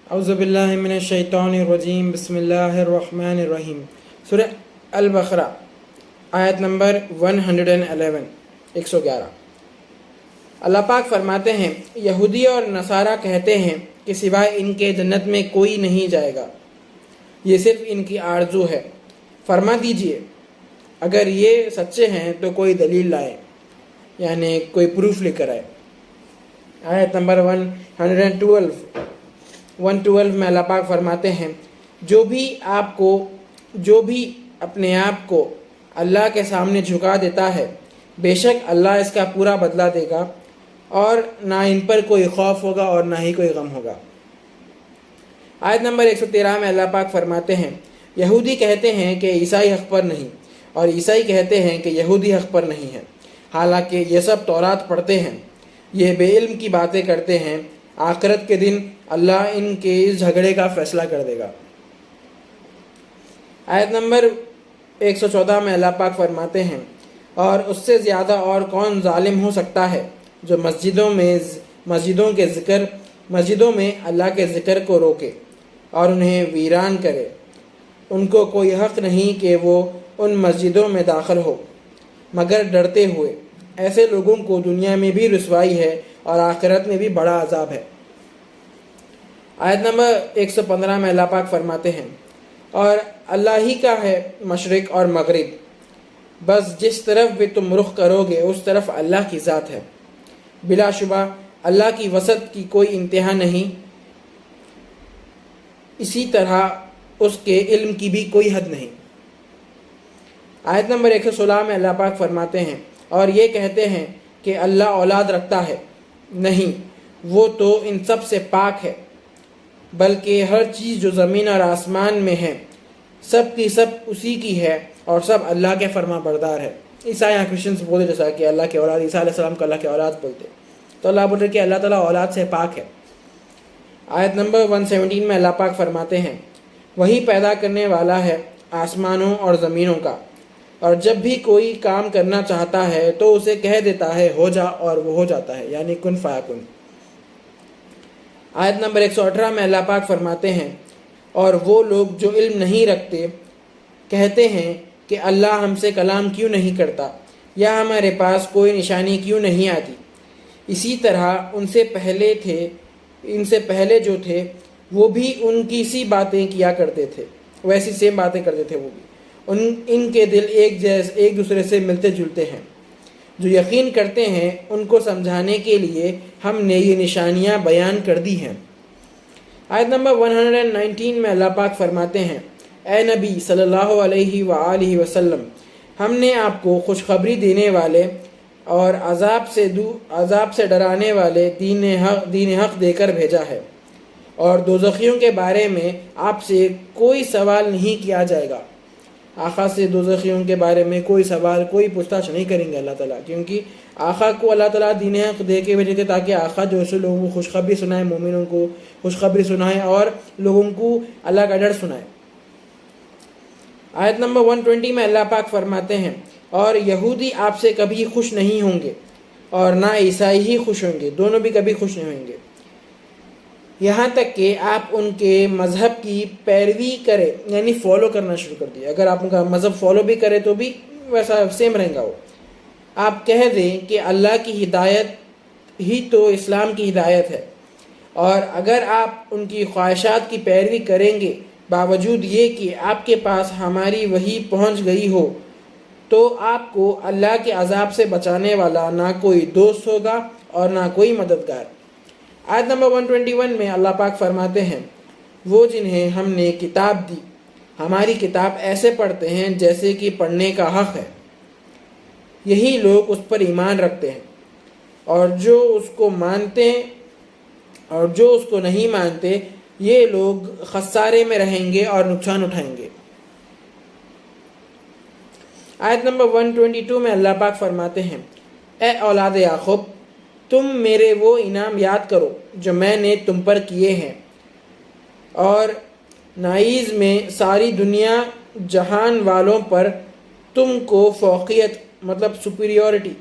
اعوذ باللہ من الشیطان الرجیم بسم اللہ الرحمن الرحیم۔ سورہ البقرہ آیت نمبر 111۔ اللہ پاک فرماتے ہیں، یہودی اور نصارہ کہتے ہیں کہ سوائے ان کے جنت میں کوئی نہیں جائے گا، یہ صرف ان کی آرزو ہے۔ فرما دیجئے اگر یہ سچے ہیں تو کوئی دلیل لائیں، یعنی کوئی پروف لے کر آئے۔ آیت نمبر 112 میں اللہ پاک فرماتے ہیں، جو بھی اپنے آپ کو اللہ کے سامنے جھکا دیتا ہے، بے شک اللہ اس کا پورا بدلہ دے گا، اور نہ ان پر کوئی خوف ہوگا اور نہ ہی کوئی غم ہوگا۔ آیت نمبر 113 میں اللہ پاک فرماتے ہیں، یہودی کہتے ہیں کہ عیسائی حق پر نہیں، اور عیسائی کہتے ہیں کہ یہودی حق پر نہیں ہے، حالانکہ یہ سب تورات پڑھتے ہیں۔ یہ بے علم کی باتیں کرتے ہیں، آخرت کے دن اللہ ان کے اس جھگڑے کا فیصلہ کر دے گا۔ آیت نمبر 114 میں اللہ پاک فرماتے ہیں، اور اس سے زیادہ اور کون ظالم ہو سکتا ہے جو مسجدوں میں اللہ کے ذکر کو روکے اور انہیں ویران کرے۔ ان کو کوئی حق نہیں کہ وہ ان مسجدوں میں داخل ہو مگر ڈرتے ہوئے۔ ایسے لوگوں کو دنیا میں بھی رسوائی ہے اور آخرت میں بھی بڑا عذاب ہے۔ آیت نمبر 115 میں اللہ پاک فرماتے ہیں، اور اللہ ہی کا ہے مشرق اور مغرب، بس جس طرف بھی تم رخ کرو گے اس طرف اللہ کی ذات ہے، بلا شبہ اللہ کی وسعت کی کوئی انتہا نہیں، اسی طرح اس کے علم کی بھی کوئی حد نہیں۔ آیت نمبر 116 میں اللہ پاک فرماتے ہیں، اور یہ کہتے ہیں کہ اللہ اولاد رکھتا ہے، نہیں، وہ تو ان سب سے پاک ہے، بلکہ ہر چیز جو زمین اور آسمان میں ہے سب کی سب اسی کی ہے اور سب اللہ کے فرما بردار ہے۔ عیسائی کرسچنس بولے جیسا کہ اللہ کے اولاد، عیسیٰ علیہ السلام کو اللہ کے اولاد بولتے، تو اللہ بول رہے کہ اللہ تعالیٰ اولاد سے پاک ہے۔ آیت نمبر 117 میں اللہ پاک فرماتے ہیں، وہی پیدا کرنے والا ہے آسمانوں اور زمینوں کا، اور جب بھی کوئی کام کرنا چاہتا ہے تو اسے کہہ دیتا ہے ہو جا، اور وہ ہو جاتا ہے، یعنی کن فیکن۔ آیت نمبر 118 میں اللہ پاک فرماتے ہیں، اور وہ لوگ جو علم نہیں رکھتے کہتے ہیں کہ اللہ ہم سے کلام کیوں نہیں کرتا، یا ہمارے پاس کوئی نشانی کیوں نہیں آتی۔ اسی طرح ان سے پہلے جو تھے وہ بھی ان کی سی باتیں کیا کرتے تھے، ویسی سیم باتیں کرتے تھے وہ بھی۔ ان کے دل ایک دوسرے سے ملتے جلتے ہیں۔ جو یقین کرتے ہیں ان کو سمجھانے کے لیے ہم نے یہ نشانیاں بیان کر دی ہیں۔ آیت نمبر 119 میں اللہ پاک فرماتے ہیں، اے نبی صلی اللہ علیہ وآلہ وسلم، ہم نے آپ کو خوشخبری دینے والے اور عذاب سے ڈرانے والے دین حق دے کر بھیجا ہے، اور دوزخیوں کے بارے میں آپ سے کوئی سوال نہیں کیا جائے گا۔ آقا سے دوزخیوں کے بارے میں کوئی سوال، کوئی پوچھ تاچھ نہیں کریں گے اللہ تعالیٰ، کیونکہ آقا کو اللہ تعالیٰ دین حق دے کے بھیجے تھے تاکہ آقا جو ہے لوگوں کو خوشخبری سنائے، مومنوں کو خوشخبری سنائے اور لوگوں کو اللہ کا ڈر سنائے۔ آیت نمبر 120 میں اللہ پاک فرماتے ہیں، اور یہودی آپ سے کبھی خوش نہیں ہوں گے اور نہ عیسائی ہی خوش ہوں گے، دونوں بھی کبھی خوش نہیں ہوئیں گے، یہاں تک کہ آپ ان کے مذہب کی پیروی کریں، یعنی فالو کرنا شروع کر دیں۔ اگر آپ ان کا مذہب فالو بھی کریں تو بھی ویسا سیم رہیں گا وہ۔ آپ کہہ دیں کہ اللہ کی ہدایت ہی تو اسلام کی ہدایت ہے، اور اگر آپ ان کی خواہشات کی پیروی کریں گے باوجود یہ کہ آپ کے پاس ہماری وحی پہنچ گئی ہو، تو آپ کو اللہ کے عذاب سے بچانے والا نہ کوئی دوست ہوگا اور نہ کوئی مددگار۔ آیت نمبر 121 میں اللہ پاک فرماتے ہیں، وہ جنہیں ہم نے کتاب دی ہماری کتاب ایسے پڑھتے ہیں جیسے کہ پڑھنے کا حق ہے، یہی لوگ اس پر ایمان رکھتے ہیں، اور جو اس کو مانتے ہیں اور جو اس کو نہیں مانتے، یہ لوگ خسارے میں رہیں گے اور نقصان اٹھائیں گے۔ آیت نمبر 122 میں اللہ پاک فرماتے ہیں، اے اولاد یعقوب، تم میرے وہ انعام یاد کرو جو میں نے تم پر کیے ہیں، اور نائز میں ساری دنیا جہان والوں پر تم کو فوقیت مطلب سپیریورٹی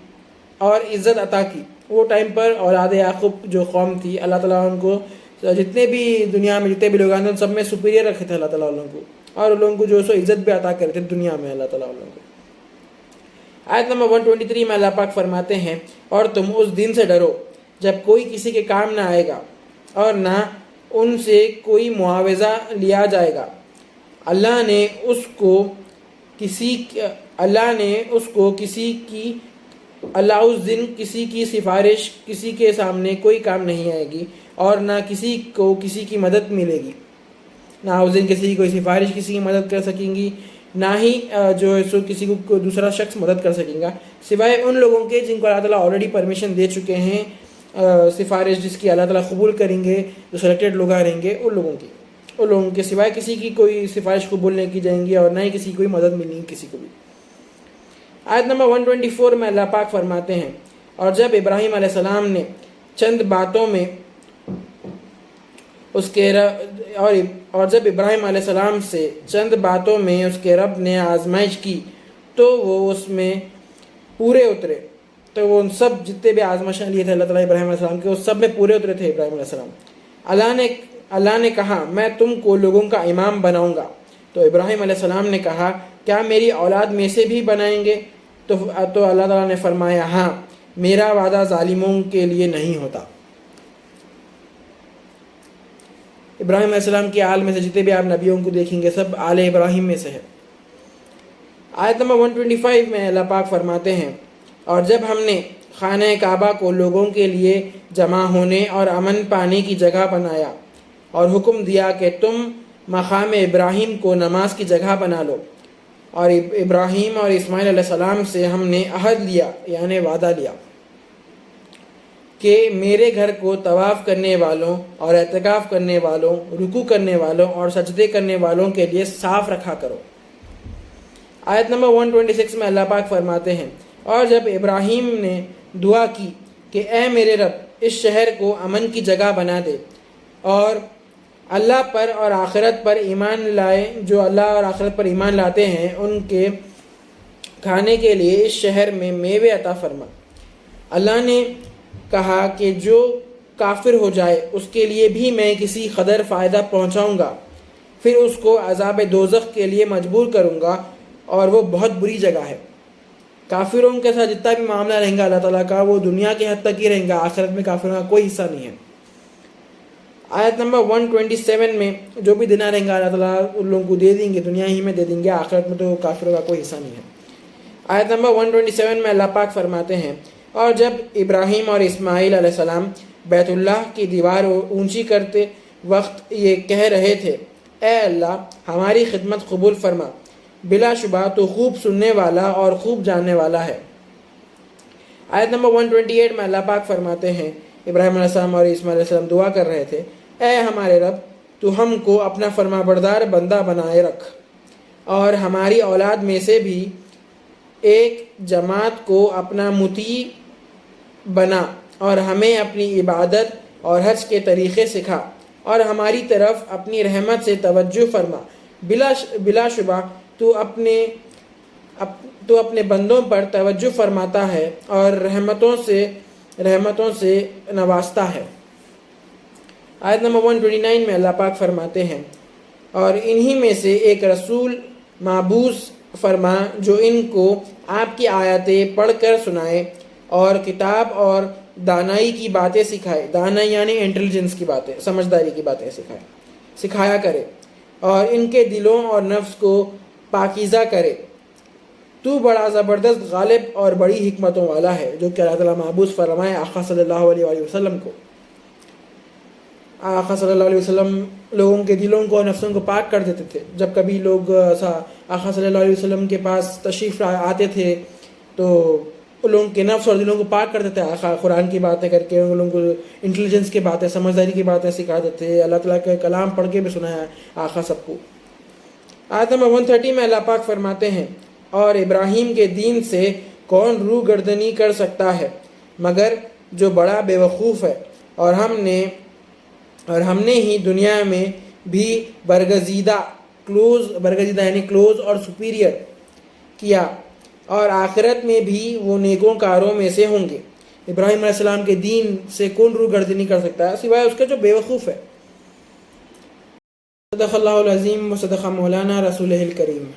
اور عزت عطا کی۔ وہ ٹائم پر اولاد یعقوب جو قوم تھی، اللہ تعالیٰ ان کو جتنے بھی دنیا میں جتنے بھی لوگ آتے ہیں سب میں سپیریئر رکھے تھے اللہ تعالیٰ ان لوگوں کو، اور ان لوگوں کو جو سو عزت بھی عطا کرے تھے دنیا میں اللہ تعالیٰ ان لوگوں کو۔ آیت نمبر 123 میں اللہ پاک فرماتے ہیں اور تم اس دن سے ڈرو جب کوئی کسی کے کام نہ آئے گا اور نہ ان سے کوئی معاوضہ لیا جائے گا۔ اللہ نے اس کو اس دن کسی کی سفارش کسی کے سامنے کوئی کام نہیں آئے گی اور نہ کسی کو کسی کی مدد ملے گی، نہ اس دن کسی کی کوئی سفارش کسی کی مدد کر سکیں گی، نہ ہی جو ہے سو کسی کو دوسرا شخص مدد کر سکیں گا سوائے ان لوگوں کے جن کو اللہ تعالیٰ آلریڈی پرمیشن دے چکے ہیں، سفارش جس کی اللہ تعالیٰ قبول کریں گے، جو سلیکٹڈ لوگ رہیں گے ان لوگوں کے سوائے کسی کی کوئی سفارش قبول نہیں کی جائیں گی اور نہ ہی کسی کی کوئی مدد ملے گی کسی کو بھی۔ آیت نمبر 124 میں اللہ پاک فرماتے ہیں اور جب ابراہیم علیہ السلام نے چند باتوں میں جب ابراہیم علیہ السلام سے چند باتوں میں اس کے رب نے آزمائش کی تو وہ اس میں پورے اترے، تو وہ ان سب جتنے بھی آزمائشیں لیے تھے اللہ تعالیٰ ابراہیم علیہ السلام کے وہ سب میں پورے اترے تھے ابراہیم علیہ السلام۔ اللہ نے کہا میں تم کو لوگوں کا امام بناؤں گا، تو ابراہیم علیہ السلام نے کہا کیا میری اولاد میں سے بھی بنائیں گے؟ تو اللہ تعالیٰ نے فرمایا ہاں، میرا وعدہ ظالموں کے لیے نہیں ہوتا۔ ابراہیم علیہ السلام کے آل میں سے جتنے بھی آپ نبیوں کو دیکھیں گے سب آل ابراہیم میں سے ہے۔ آیت نمبر 125 میں اللہ پاک فرماتے ہیں اور جب ہم نے خانہ کعبہ کو لوگوں کے لیے جمع ہونے اور امن پانے کی جگہ بنایا اور حکم دیا کہ تم مقام ابراہیم کو نماز کی جگہ بنا لو، اور ابراہیم اور اسماعیل علیہ السلام سے ہم نے عہد لیا یعنی وعدہ لیا کہ میرے گھر کو طواف کرنے والوں اور اعتکاف کرنے والوں، رکوع کرنے والوں اور سجدے کرنے والوں کے لیے صاف رکھا کرو۔ آیت نمبر 126 میں اللہ پاک فرماتے ہیں اور جب ابراہیم نے دعا کی کہ اے میرے رب اس شہر کو امن کی جگہ بنا دے اور اللہ پر اور آخرت پر ایمان لائے، جو اللہ اور آخرت پر ایمان لاتے ہیں ان کے کھانے کے لیے اس شہر میں میوے عطا فرما۔ اللہ نے کہا کہ جو کافر ہو جائے اس کے لیے بھی میں کسی قدر فائدہ پہنچاؤں گا، پھر اس کو عذاب دوزخ کے لیے مجبور کروں گا اور وہ بہت بری جگہ ہے۔ کافروں کے ساتھ جتنا بھی معاملہ رہیں گا اللہ تعالیٰ کا وہ دنیا کے حد تک ہی رہیں گا، آخرت میں کافروں کا کوئی حصہ نہیں ہے۔ آیت نمبر 127 میں جو بھی دینا رہیں گا اللہ تعالیٰ ان لوگوں کو دے دیں گے، دنیا ہی میں دے دیں گے، آخرت میں تو کافروں کا کوئی حصہ نہیں ہے۔ آیت نمبر 127 میں اللہ پاک فرماتے ہیں اور جب ابراہیم اور اسماعیل علیہ السلام بیت اللہ کی دیوار اونچی کرتے وقت یہ کہہ رہے تھے اے اللہ ہماری خدمت قبول فرما، بلا شبہ تو خوب سننے والا اور خوب جاننے والا ہے۔ آیت نمبر 128 میں اللہ پاک فرماتے ہیں ابراہیم علیہ السلام اور اسماعیل علیہ السلام دعا کر رہے تھے اے ہمارے رب تو ہم کو اپنا فرما بردار بندہ بنائے رکھ اور ہماری اولاد میں سے بھی ایک جماعت کو اپنا مطیع بنا اور ہمیں اپنی عبادت اور حج کے طریقے سکھا اور ہماری طرف اپنی رحمت سے توجہ فرما، بلا شبہ تو اپنے بندوں پر توجہ فرماتا ہے اور رحمتوں سے نوازتا ہے۔ آیت نمبر 129 میں اللہ پاک فرماتے ہیں اور انہی میں سے ایک رسول مابعوث فرما جو ان کو آپ کی آیاتیں پڑھ کر سنائے اور کتاب اور دانائی کی باتیں سکھائے، دانائی یعنی انٹیلیجنس کی باتیں، سمجھداری کی باتیں سکھایا کرے اور ان کے دلوں اور نفس کو پاکیزہ کرے۔ تو بڑا زبردست غالب اور بڑی حکمتوں والا ہے، جو کہ اللہ تعالیٰ مابعوث فرمائے آقا صلی اللہ علیہ وسلم کو۔ آقا صلی اللہ علیہ وسلم لوگوں کے دلوں کو اور نفسوں کو پاک کر دیتے تھے۔ جب کبھی لوگ آقا صلی اللہ علیہ وسلم کے پاس تشریف آتے تھے تو ان لوگوں کے نفس اور دلوں کو پاک کرتے تھے۔ آقا قرآن کی باتیں کر کے ان لوگوں کو انٹیلیجنس کی باتیں، سمجھداری کی باتیں سکھاتے تھے۔ اللہ تعالیٰ کے کلام پڑھ کے بھی سنایا آقا سب کو۔ آیت نمبر 130 میں اللہ پاک فرماتے ہیں اور ابراہیم کے دین سے کون روح گردنی کر سکتا ہے مگر جو بڑا بے وقوف ہے، اور ہم نے ہی دنیا میں بھی برگزیدہ یعنی کلوز اور سپیریئر کیا اور آخرت میں بھی وہ نیکوں کاروں میں سے ہوں گے۔ ابراہیم علیہ السلام کے دین سے کون روح گردنی کر سکتا ہے سوائے اس کے جو بے وقوف ہے۔ صدق اللہ العظیم و صدق مولانا رسول الکریم۔